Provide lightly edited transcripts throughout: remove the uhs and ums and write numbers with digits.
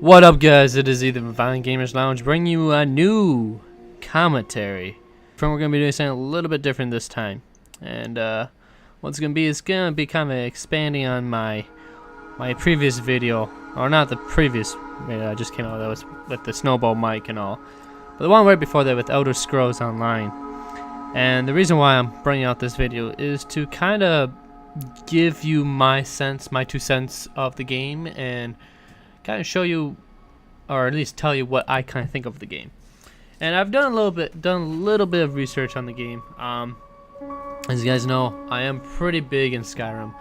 What up, guys? It is Ethan from Violent Gamers Lounge bringing you a new commentary. We're going to be doing something a little bit different this time. And what it's going to be is going to be kind of expanding on my previous video. Or not the previous video I just came out with, with the snowball mic and all. But the one right before that with Elder Scrolls Online. And the reason why I'm bringing out this video is to kind of give you my 2 cents of the game and kind of show you, or at least tell you what I kind of think of the game. And I've done a little bit of research on the game. As you guys know, I am pretty big in Skyrim.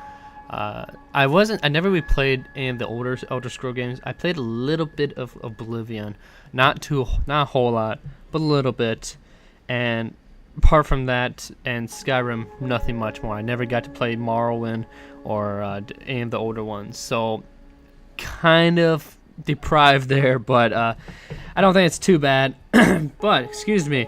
I never really played any of the older Elder Scroll games. I played a little bit of Oblivion, not a whole lot, but a little bit. And apart from that and Skyrim, nothing much more. I never got to play Morrowind or any of the older ones. So kind of deprived there, but I don't think it's too bad. But excuse me,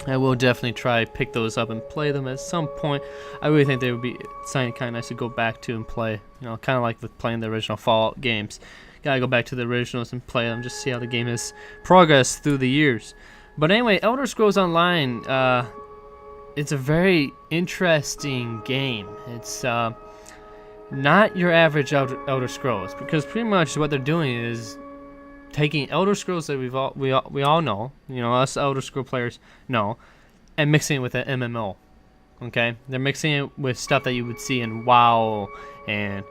I will definitely try pick those up and play them at some point. I really think they would be something kind of nice to go back to and play. You know, kind of like with playing the original Fallout games. Gotta go back to the originals and play them, just see how the game has progressed through the years. But anyway, Elder Scrolls Online, it's a very interesting game. It's not your average Elder Scrolls, because pretty much what they're doing is taking Elder Scrolls that we all know, you know, us Elder Scroll players know, and mixing it with an MMO. Okay, they're mixing it with stuff that you would see in WoW and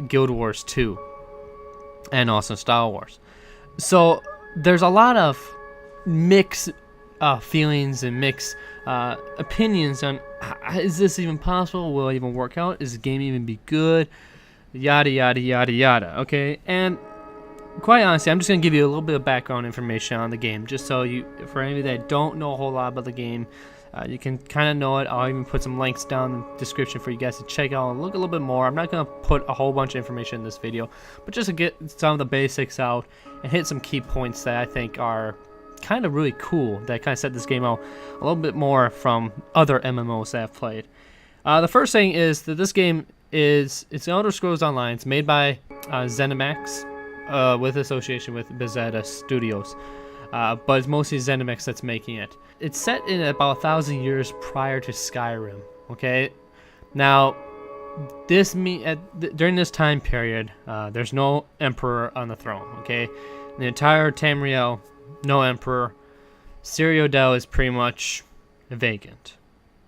Guild Wars 2, and also Star Wars. So there's a lot of mixed feelings and mixed opinions on, is this even possible? Will it even work out? Is the game even be good? Yada yada yada yada. Okay, and quite honestly, I'm just gonna give you a little bit of background information on the game, just so you, for any of you that don't know a whole lot about the game, you can kind of know it. I'll even put some links down in the description for you guys to check out and look a little bit more. I'm not gonna put a whole bunch of information in this video, but just to get some of the basics out and hit some key points that I think are kind of really cool, that kind of set this game out a little bit more from other MMOs that I've played. The first thing is that this game it's Elder Scrolls Online. It's made by ZeniMax with association with Bethesda Studios, but it's mostly ZeniMax that's making it. It's set in about 1,000 years prior to Skyrim. Okay, now during this time period, there's no emperor on the throne. Okay, the entire Tamriel, no emperor. Cyrodiil is pretty much vacant.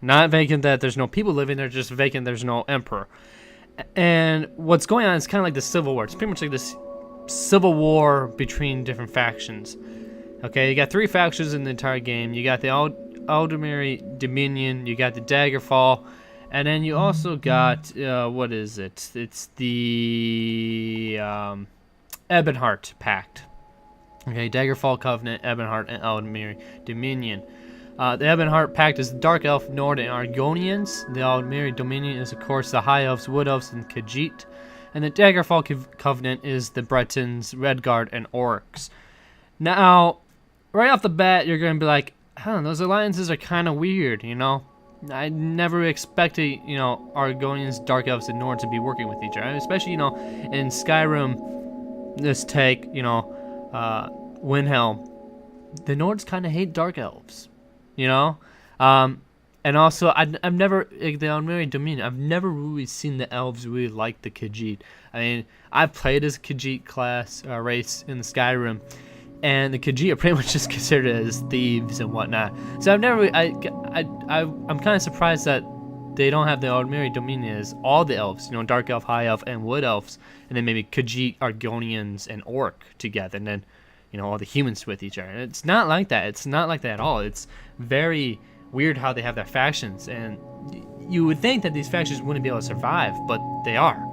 Not vacant that there's no people living there, just vacant there's no emperor. And what's going on is kind of like the Civil War. It's pretty much like this civil war between different factions. Okay, you got 3 factions in the entire game. You got the Aldmeri Dominion, you got the Daggerfall, and then you also got, what is it? It's the Ebonheart Pact. Okay, Daggerfall Covenant, Ebonheart, and Aldmeri Dominion. The Ebonheart Pact is the Dark Elf, Nord, and Argonians. The Aldmeri Dominion is, of course, the High Elves, Wood Elves, and Khajiit. And the Daggerfall Covenant is the Bretons, Redguard, and Orcs. Now, right off the bat, you're going to be like, those alliances are kind of weird, you know? I never expected, you know, Argonians, Dark Elves, and Nord to be working with each other. Especially, you know, in Skyrim, this take, you know, Windhelm, the Nords kind of hate Dark Elves, you know? And also, I've never, like, the Aldmeri Dominion, I've never really seen the elves really like the Khajiit. I mean, I've played as a Khajiit class, race in Skyrim, and the Khajiit are pretty much just considered as thieves and whatnot. So I've never really, I'm kind of surprised that they don't have the Aldmeri Dominion as all the elves, you know, Dark Elf, High Elf, and Wood Elves, and then maybe Khajiit, Argonians, and Orc together, and then, you know, all the humans with each other. And it's not like that. It's not like that at all. It's very weird how they have their factions, and you would think that these factions wouldn't be able to survive, but they are.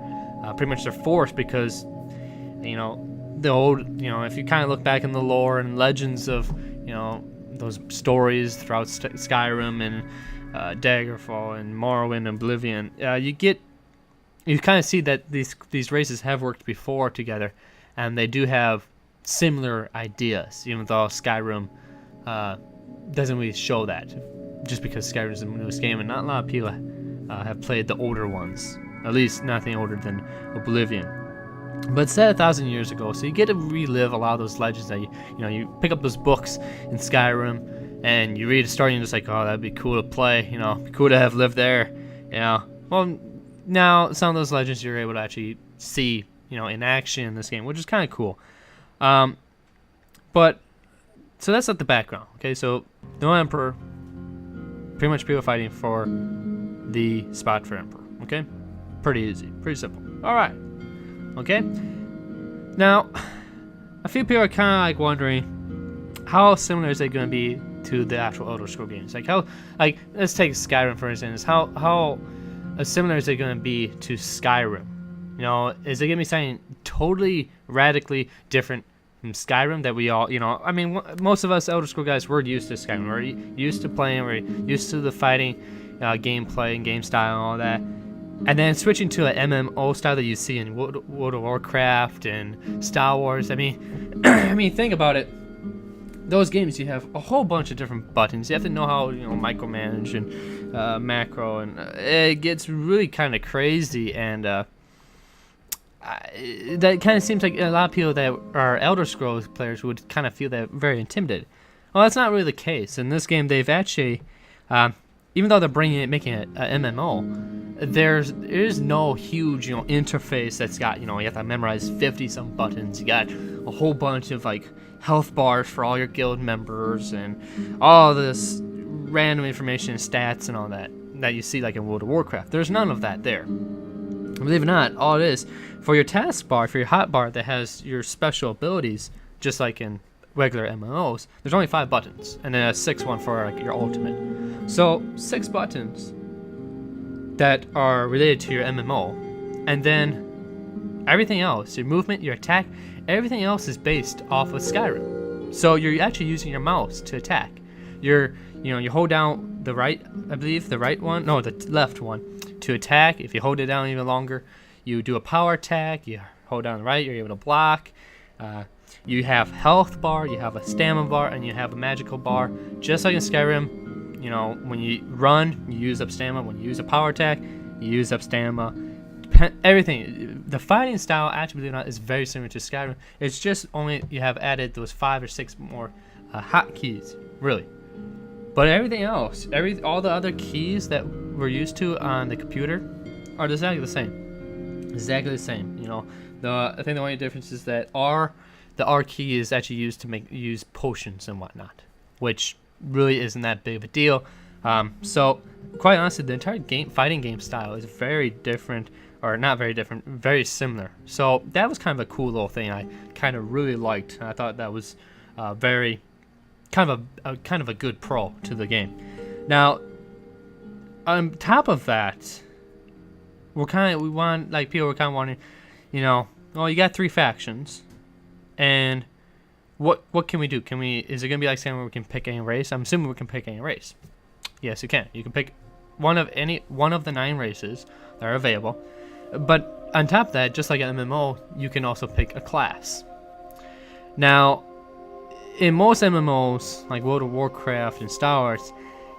Pretty much they're forced because, you know, the old, you know, if you kind of look back in the lore and legends of, you know, those stories throughout Skyrim and Daggerfall and Morrowind and Oblivion, you kind of see that these races have worked before together, and they do have similar ideas, even though Skyrim doesn't really show that, just because Skyrim is the newest game and not a lot of people have played the older ones, at least nothing older than Oblivion. But it's set 1,000 years ago, so you get to relive a lot of those legends that you pick up those books in Skyrim, and you read a story and you're just like, oh, that'd be cool to play, it'd be cool to have lived there, Well, now some of those legends you're able to actually see, in action in this game, which is kind of cool. But so that's like the background. Okay, so no emperor, pretty much people fighting for the spot for emperor. Okay, pretty easy, pretty simple. All right. Okay. Now, a few people are kind of like wondering how similar is it going to be to the actual Elder Scrolls games? Like let's take Skyrim for instance. How similar is it going to be to Skyrim? Is it going to be something totally radically different from Skyrim that we all, I mean, most of us Elder Scrolls guys, we're used to Skyrim. We're used to playing, we're used to the fighting gameplay and game style and all that. And then switching to an MMO style that you see in World of Warcraft and Star Wars. I mean, think about it. Those games, you have a whole bunch of different buttons. You have to know how micromanage and macro, and it gets really kind of crazy. And that kind of seems like a lot of people that are Elder Scrolls players would kind of feel that very intimidated. Well, that's not really the case. In this game, they've actually, even though they're making it an MMO, there is no huge interface that's got you have to memorize 50-some buttons. You got a whole bunch of like health bars for all your guild members and all this random information and stats and all that you see like in World of Warcraft. There's none of that there. Believe it or not, all it is for your taskbar, for your hotbar that has your special abilities, just like in regular MMOs, there's only 5 buttons, and then a 6th one for like your ultimate. So 6 buttons that are related to your MMO, and then everything else, your movement, your attack, everything else is based off of Skyrim. So you're actually using your mouse to attack. You hold down the right, I believe, the left one to attack. If you hold it down even longer, you do a power attack. You hold down the right, you're able to block. You have health bar, you have a stamina bar, and you have a magical bar. Just like in Skyrim, when you run, you use up stamina. When you use a power attack, you use up stamina. Everything. The fighting style, actually, believe it or not, is very similar to Skyrim. It's just only you have added those 5 or 6 more hotkeys, really. But everything else, all the other keys that we're used to on the computer are exactly the same. Exactly the same. I think the only difference is that the R key is actually used to use potions and whatnot, which really isn't that big of a deal. So quite honestly, the entire fighting game style is very different, or not very different, very similar. So that was kind of a cool little thing I kind of really liked. I thought that was very kind of a good pro to the game. Now, on top of that, people were kind of wanting, well, you got 3 factions, and what can we do? Is it gonna be like saying we can pick any race? I'm assuming we can pick any race. Yes, you can. You can pick one of the 9 races that are available. But on top of that, just like an MMO, you can also pick a class. Now, in most MMOs, like World of Warcraft and Star Wars,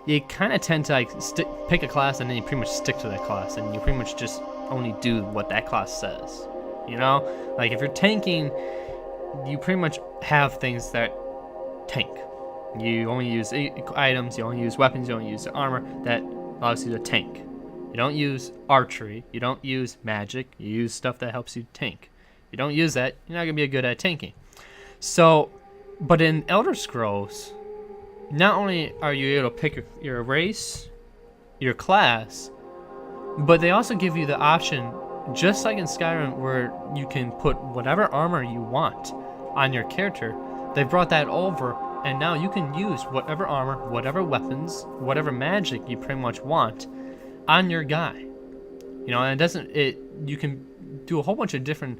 you kind of tend to pick a class and then you pretty much stick to that class, and you pretty much just only do what that class says. Like if you're tanking, you pretty much have things that tank. You only use items, you only use weapons, you only use armor that allows you to tank. You don't use archery, you don't use magic, you use stuff that helps you tank. If you don't use that, you're not going to be good at tanking. So, but in Elder Scrolls, not only are you able to pick your race, your class, but they also give you the option, just like in Skyrim, where you can put whatever armor you want on your character. They brought that over, and now you can use whatever armor, whatever weapons, whatever magic you pretty much want on your guy. And you can do a whole bunch of different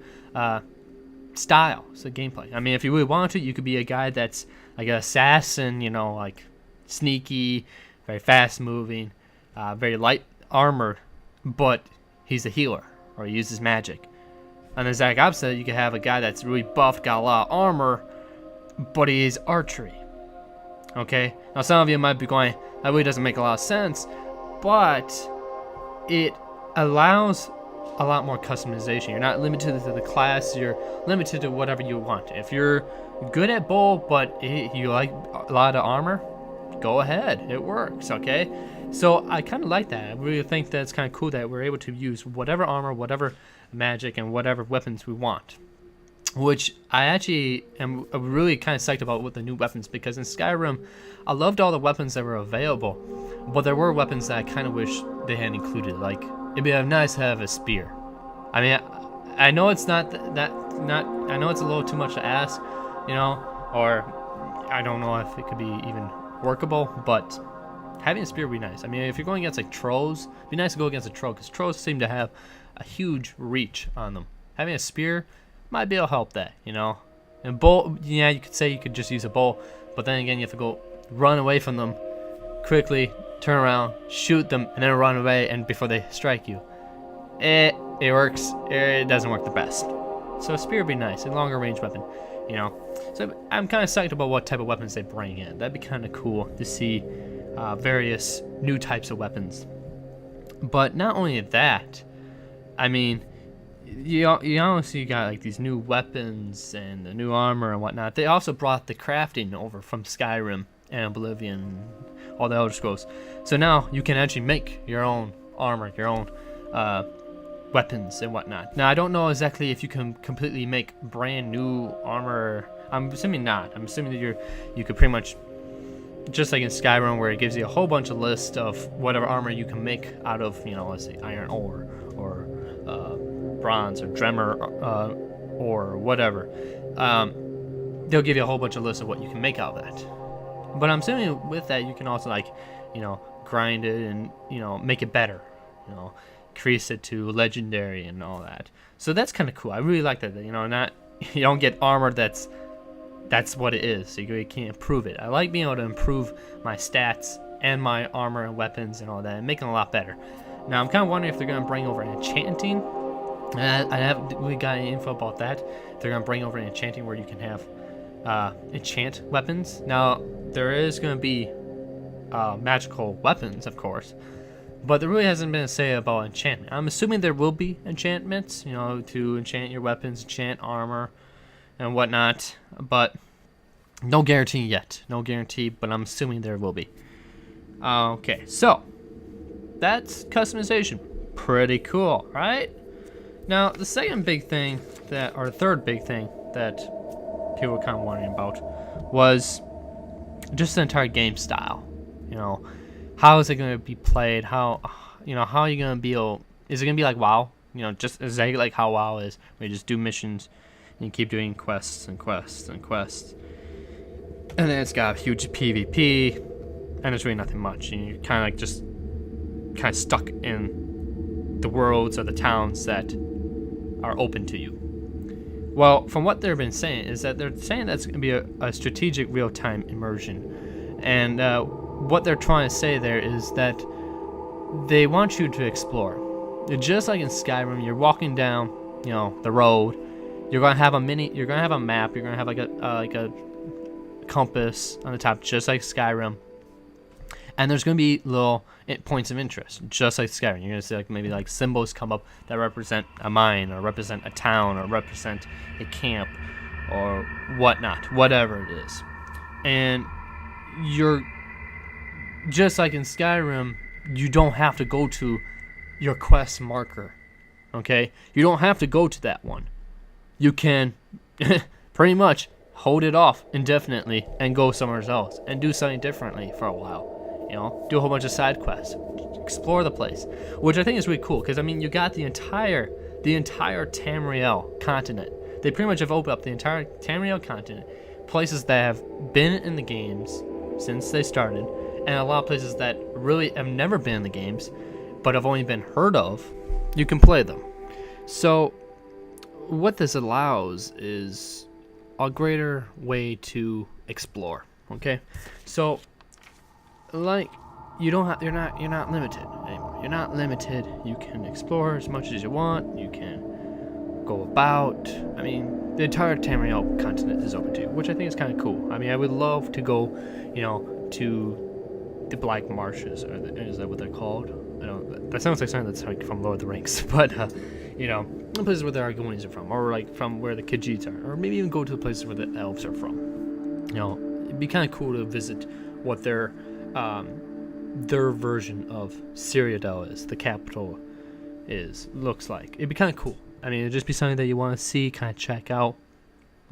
styles of gameplay. I mean, if you really wanted to, you could be a guy that's like an assassin, like sneaky, very fast moving, very light armored, but he's a healer, or he uses magic. On the exact opposite, you could have a guy that's really buffed, got a lot of armor, but he is archery. Okay? Now some of you might be going, that really doesn't make a lot of sense, but it allows a lot more customization. You're not limited to the class, you're limited to whatever you want. If you're good at bow, but you like a lot of armor, go ahead, it works, okay? So I kind of like that. I really think that's kind of cool that we're able to use whatever armor, whatever magic, and whatever weapons we want. Which I actually am really kind of psyched about with the new weapons, because in Skyrim, I loved all the weapons that were available, but there were weapons that I kind of wish they had included. Like, it'd be nice to have a spear. I mean, I know it's not I know it's a little too much to ask, you know, or I don't know if it could be even workable, but having a spear would be nice. I mean, if you're going against like trolls, it'd be nice to go against a troll, because trolls seem to have a huge reach on them. Having a spear might be able to help that, you know. And bow, yeah, you could say you could just use a bow, but then again, you have to go run away from them quickly, turn around, shoot them, and then run away, and before they strike you. It works. It doesn't work the best. So a spear would be nice, a longer range weapon, you know. So I'm kind of psyched about what type of weapons they bring in. That'd be kind of cool to see various new types of weapons. But not only that, I mean, you honestly got like these new weapons and the new armor and whatnot. They also brought the crafting over from Skyrim and Oblivion, all the Elder Scrolls. So now you can actually make your own armor, your own weapons and whatnot. Now I don't know exactly if you can completely make brand new armor. I'm assuming not. I'm assuming that you could pretty much, just like in Skyrim, where it gives you a whole bunch of list of whatever armor you can make out of, you know, let's say iron ore or bronze or dremmer or whatever. They'll give you a whole bunch of lists of what you can make out of that. But I'm assuming with that you can also, like, you know, grind it and, you know, make it better, you know, increase it to legendary and all that. So that's kind of cool. I really like that, you know, not, you don't get armor that's what it is, so you can't improve it. I like being able to improve my stats and my armor and weapons and all that, and make them a lot better. Now I'm kind of wondering if they're going to bring over enchanting. I haven't really got any info about that. They're going to bring over enchanting where you can have enchant weapons. Now there is going to be magical weapons, of course, but there really hasn't been a say about enchantment. I'm assuming there will be enchantments, you know, to enchant your weapons, enchant armor and whatnot, but no guarantee yet. No guarantee, but I'm assuming there will be. Okay, so that's customization. Pretty cool, right? Now, the second big thing that, or the third big thing that people were kind of wondering about was just the entire game style. You know, how is it going to be played? How, you know, how are you going to be able, is it going to be like WoW? You know, just exactly like how WoW is, where you just do missions and you keep doing quests and quests and quests. And then it's got a huge PvP, and it's really nothing much. And you're kind of like just kind of stuck in the worlds or the towns that are open to you. Well, from what they've been saying is that they're saying that's going to be a strategic real-time immersion. And what they're trying to say there is that they want you to explore. Just like in Skyrim, you're walking down, you know, the road. You're gonna have a map. You're gonna have like a compass on the top, just like Skyrim. And there's gonna be little points of interest, just like Skyrim. You're gonna see like maybe like symbols come up that represent a mine, or represent a town, or represent a camp, or whatnot, whatever it is. And you're just like in Skyrim. You don't have to go to your quest marker, okay? You don't have to go to that one. You can pretty much hold it off indefinitely and go somewhere else and do something differently for a while. You know, do a whole bunch of side quests, explore the place, which I think is really cool, because I mean, you got the entire Tamriel continent. They pretty much have opened up the entire Tamriel continent, places that have been in the games since they started, and a lot of places that really have never been in the games, but have only been heard of. You can play them. So what this allows is a greater way to explore. Okay, so like you're not limited anymore. You're not limited. You can explore as much as you want. You can go about. I mean, the entire Tamriel continent is open to you, which I think is kind of cool. I mean, I would love to go, you know, to the Black Marshes, or is that what they're called? I don't. That sounds like something that's like from Lord of the Rings, but you know, the places where the Argonians are from, or like from where the Khajiits are, or maybe even go to the places where the elves are from. You know, it'd be kind of cool to visit what their version of Cyrodiil is, the capital looks like. It'd be kind of cool. I mean, it'd just be something that you want to see, kind of check out,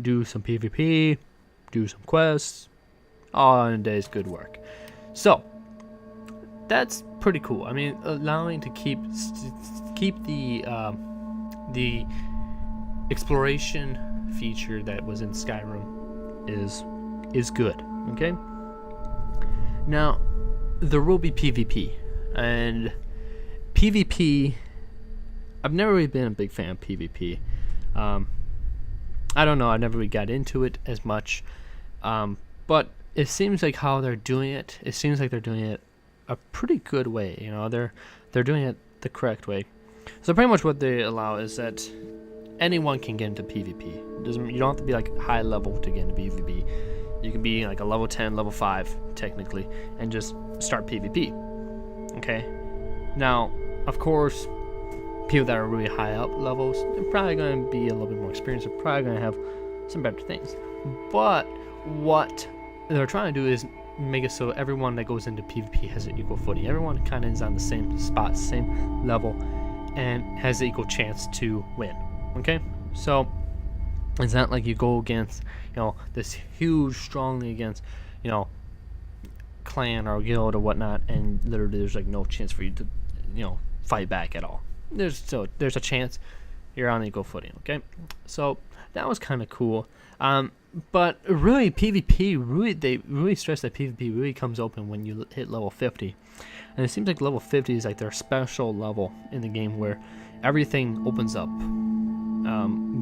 do some PvP, do some quests, all in a day's good work. So that's pretty cool. I mean, allowing to keep the exploration feature that was in Skyrim is good. Okay. Now there will be PvP, and PvP. I've never really been a big fan of PvP. I don't know. I never really got into it as much, but it seems like how they're doing it. It seems like they're doing it a pretty good way. You know, they're doing it the correct way. So pretty much what they allow is that anyone can get into PvP. You don't have to be like high level to get into PvP. You can be like a level 10, level 5 technically, and just start PvP. Okay. Now, of course, people that are really high up levels, they're probably going to be a little bit more experienced. They're probably going to have some better things. But what they're trying to do is make it so everyone that goes into PvP has an equal footing. Everyone kind of is on the same spot, same level, and has an equal chance to win. Okay? So it's not like you go against, you know, this huge, strongly against, you know, clan or guild or whatnot, and literally there's like no chance for you to, you know, fight back at all. There's a chance you're on equal footing. Okay, so that was kind of cool. But really, PvP they really stress that PvP really comes open when you hit level 50, and it seems like level 50 is like their special level in the game where everything opens up.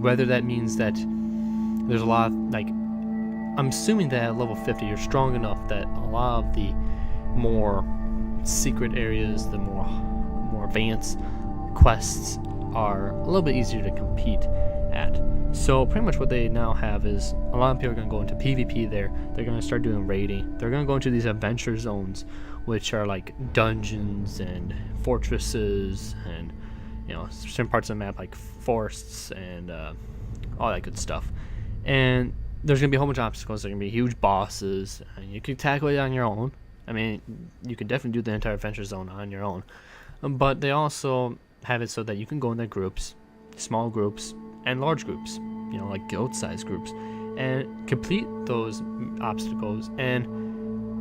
Whether that means that there's a lot of, like, I'm assuming that at level 50 you're strong enough that a lot of the more secret areas, the more advanced quests are a little bit easier to compete at. So pretty much what they now have is a lot of people are going to go into PvP there. They're going to start doing raiding. They're going to go into these adventure zones, which are like dungeons and fortresses and, you know, certain parts of the map like forests and all that good stuff. And there's going to be a whole bunch of obstacles. There's going to be huge bosses, and you can tackle it on your own. I mean, you can definitely do the entire adventure zone on your own. But they also have it so that you can go in their groups, small groups and large groups, you know, like guild-sized groups, and complete those obstacles and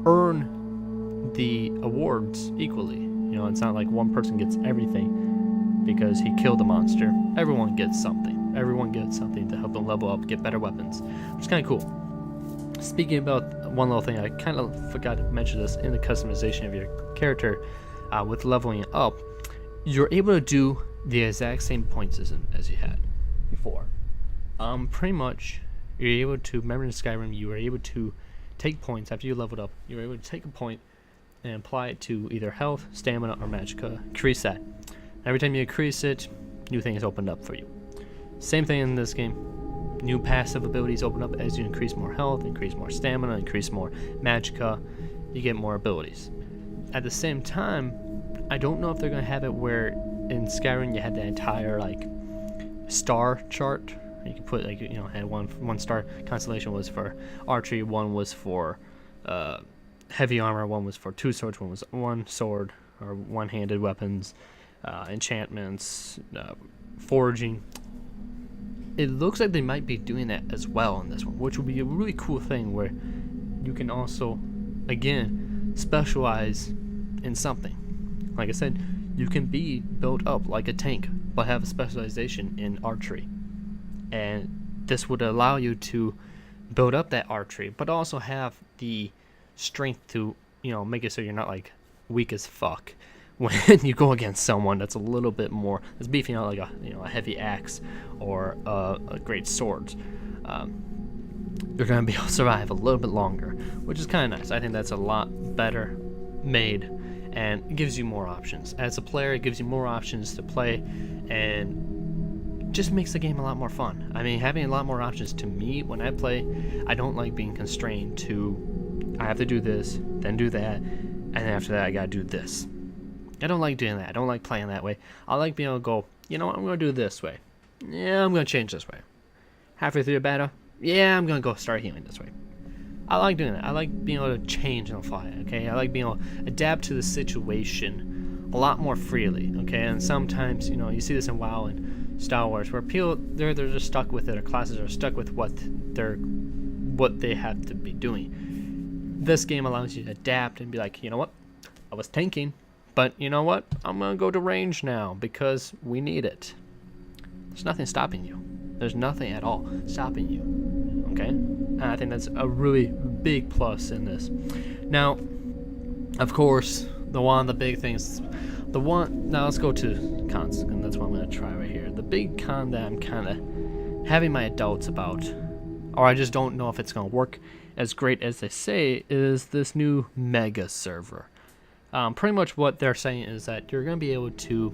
earn the awards equally. You know, it's not like one person gets everything because he killed the monster. Everyone gets something. Everyone gets something to help them level up, get better weapons, which is kind of cool. Speaking about one little thing, I kind of forgot to mention this in the customization of your character. With leveling up, you're able to do the exact same points as you had before. Pretty much, you're able to, remember in Skyrim, you were able to take points after you leveled up. You were able to take a point and apply it to either health, stamina, or magicka. Increase that. Every time you increase it, new things opened up for you. Same thing in this game. New passive abilities open up as you increase more health, increase more stamina, increase more magicka. You get more abilities. At the same time, I don't know if they're going to have it where in Skyrim you had the entire like star chart. You can put like, you know, had one star constellation was for archery, one was for heavy armor, one was for two swords, one was one sword or one-handed weapons, enchantments, foraging. It looks like they might be doing that as well in this one, which would be a really cool thing where you can also, again, specialize in something. Like I said, you can be built up like a tank, but have a specialization in archery. And this would allow you to build up that archery, but also have the strength to, you know, make it so you're not like weak as fuck when you go against someone that's a little bit more, that's beefing out like a, you know, a heavy axe or a great sword. You're going to be able to survive a little bit longer, which is kind of nice. I think that's a lot better made, and it gives you more options. As a player, it gives you more options to play, and just makes the game a lot more fun. I mean, having a lot more options, to me, when I play, I don't like being constrained to, I have to do this, then do that, and then after that I gotta do this. I don't like doing that. I don't like playing that way. I like being able to go, you know what, I'm going to do it this way. Yeah, I'm going to change this way. Halfway through the battle, yeah, I'm going to go start healing this way. I like doing that. I like being able to change on the fly, okay? I like being able to adapt to the situation a lot more freely, okay? And sometimes, you know, you see this in WoW and Star Wars, where people, they're just stuck with it, or classes are stuck with what they have to be doing. This game allows you to adapt and be like, you know what? I was tanking, but you know what? I'm going to go to range now because we need it. There's nothing stopping you. There's nothing at all stopping you, okay? And I think that's a really big plus in this. Now, of course, one of the big things, now let's go to cons, and that's what I'm going to try right here. The big con that I'm kind of having my doubts about, or I just don't know if it's going to work as great as they say, is this new MegaServer. Pretty much what they're saying is that you're going to be able to,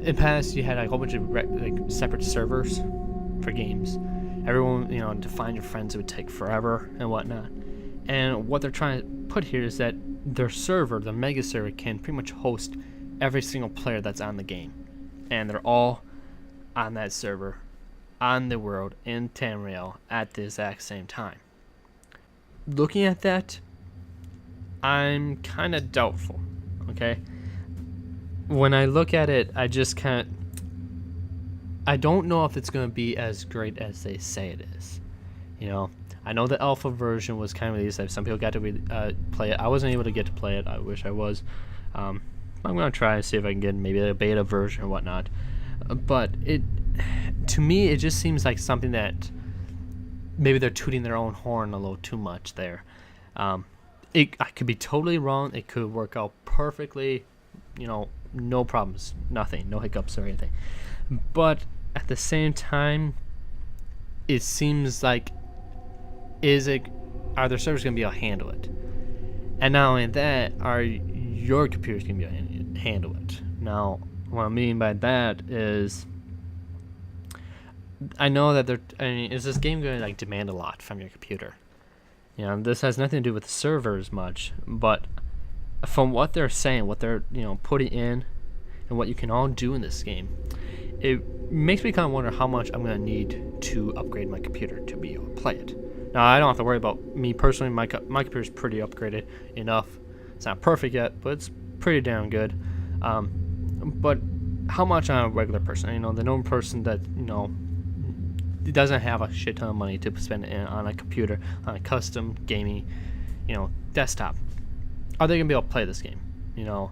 in the past you had like a whole bunch of like separate servers for games. Everyone, you know, to find your friends, it would take forever and whatnot. And what they're trying to put here is that their server, the MegaServer, can pretty much host every single player that's on the game. And they're all on that server, on the world, in Tamriel, at the exact same time. Looking at that, I'm kind of doubtful, okay? When I look at it, I don't know if it's going to be as great as they say it is. You know, I know the alpha version was kind of released. Some people got to play it. I wasn't able to get to play it. I wish I was. I'm going to try and see if I can get maybe a beta version or whatnot. But to me, it just seems like something that maybe they're tooting their own horn a little too much there. I could be totally wrong. It could work out perfectly. You know, no problems, nothing, no hiccups or anything. But at the same time, it seems like, are their servers going to be able to handle it? And not only that, are your computers going to be able to handle it? Now, what I mean by that is, I know that is this game going to like demand a lot from your computer? You know, this has nothing to do with the servers much, but from what they're saying, what they're, you know, putting in, and what you can all do in this game, it makes me kind of wonder how much I'm going to need to upgrade my computer to be able to play it. Now, I don't have to worry about me personally. My computer is pretty upgraded enough. It's not perfect yet, but it's pretty damn good. But how much on a regular person? You know, the normal person that, you know, doesn't have a shit ton of money to spend on a computer, on a custom gaming, you know, desktop. Are they gonna be able to play this game? You know,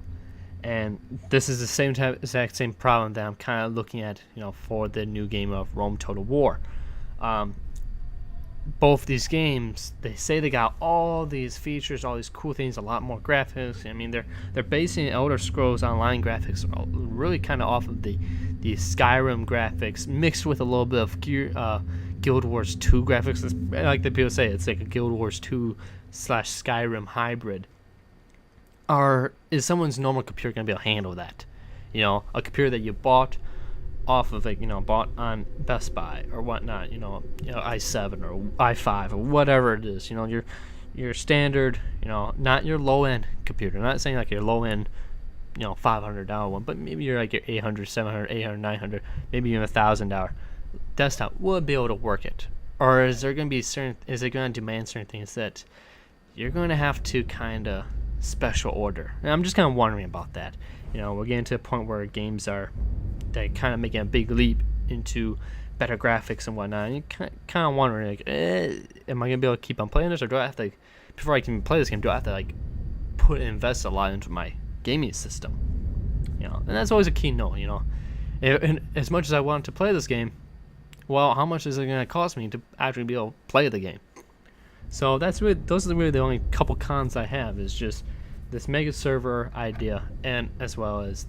and this is the exact same problem that I'm kind of looking at, you know, for the new game of Rome Total War. Both these games, they say they got all these features, all these cool things, a lot more graphics. I mean, they're basing Elder Scrolls Online graphics really kind of off of the Skyrim graphics, mixed with a little bit of Guild Wars 2 graphics. It's, like the people say, it's like a Guild Wars 2 / Skyrim hybrid. Is someone's normal computer going to be able to handle that? You know, a computer that you bought off of, like, you know, bought on Best Buy or whatnot, you know, i7 or i5 or whatever it is, you know, your standard, you know, not your low-end computer. I'm not saying like your low-end, you know, $500 one, but maybe you're like your $800, $700, $800, $900, maybe even $1,000 desktop would be able to work it. Or is it going to demand certain things that you're going to have to kind of special order? And I'm just kind of wondering about that. You know, we're getting to a point where games are kind of making a big leap into better graphics and whatnot. And you're kind of wondering, like, am I gonna be able to keep on playing this, or do I have to, like, before I can play this game, do I have to like invest a lot into my gaming system? You know, and that's always a key no. You know, and as much as I want to play this game, well, how much is it gonna cost me to actually be able to play the game? So those are really the only couple cons I have, is just this MegaServer idea, and as well as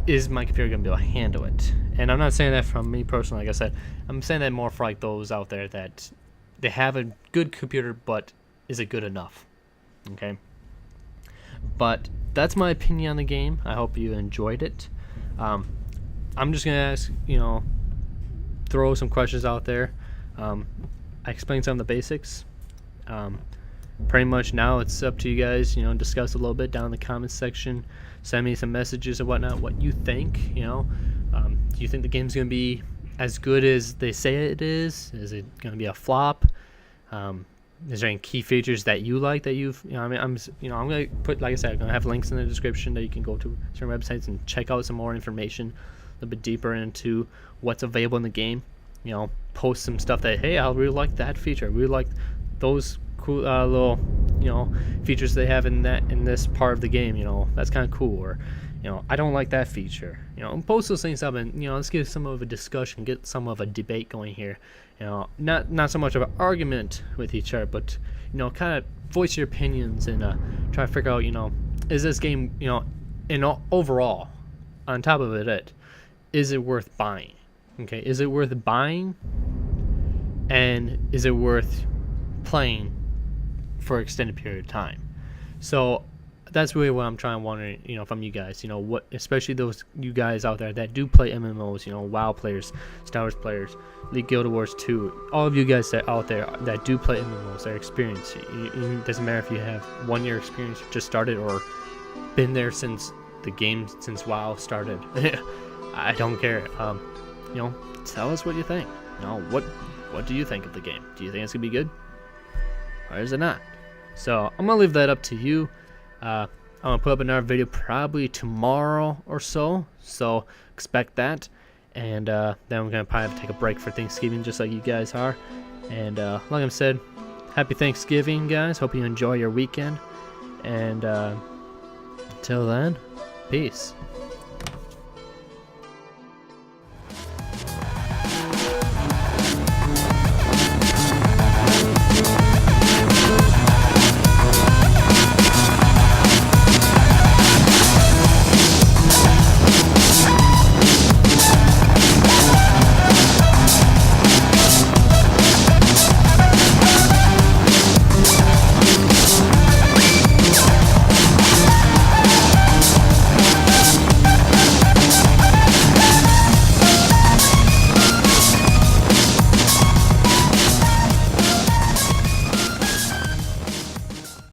is my computer going to be able to handle it? And I'm not saying that from me personally, like I said. I'm saying that more for like those out there that they have a good computer, but is it good enough? Okay. But that's my opinion on the game. I hope you enjoyed it. I'm just going to ask, you know, throw some questions out there. I explained some of the basics. pretty much now it's up to you guys. You know, discuss a little bit down in the comments section. Send me some messages and whatnot. What you think? You know, do you think the game's gonna be as good as they say it is? Is it gonna be a flop? Is there any key features that you like that you've, you know, I mean, I'm gonna put, like I said, I'm gonna have links in the description that you can go to certain websites and check out some more information, a little bit deeper into what's available in the game. You know, post some stuff that, hey, I really like that feature. I really like those cool little, you know, features they have in this part of the game. You know, that's kind of cool. Or, you know, I don't like that feature. You know, post those things up, and you know, let's get some of a discussion, get some of a debate going here. You know, not so much of an argument with each other, but you know, kind of voice your opinions and try to figure out, you know, is this game, you know, overall, on top of it, is it worth buying? Okay, is it worth buying? And is it worth playing for an extended period of time? So that's really what I'm wondering, you know, from you guys. You know, what, especially those you guys out there that do play MMOs, you know, WoW players, Star Wars players, League Guild Wars 2, all of you guys that out there that do play MMOs, that are experienced. It doesn't matter if you have 1 year experience, just started, or been there since the game, since WoW started. I don't care. You know, tell us what you think. You know, what do you think of the game? Do you think it's gonna be good, or is it not? So I'm gonna leave that up to you. I'm gonna put up another video probably tomorrow or so expect that. And then we're gonna probably have to take a break for Thanksgiving, just like you guys are. And like I said, happy Thanksgiving, guys. Hope you enjoy your weekend. And until then, peace.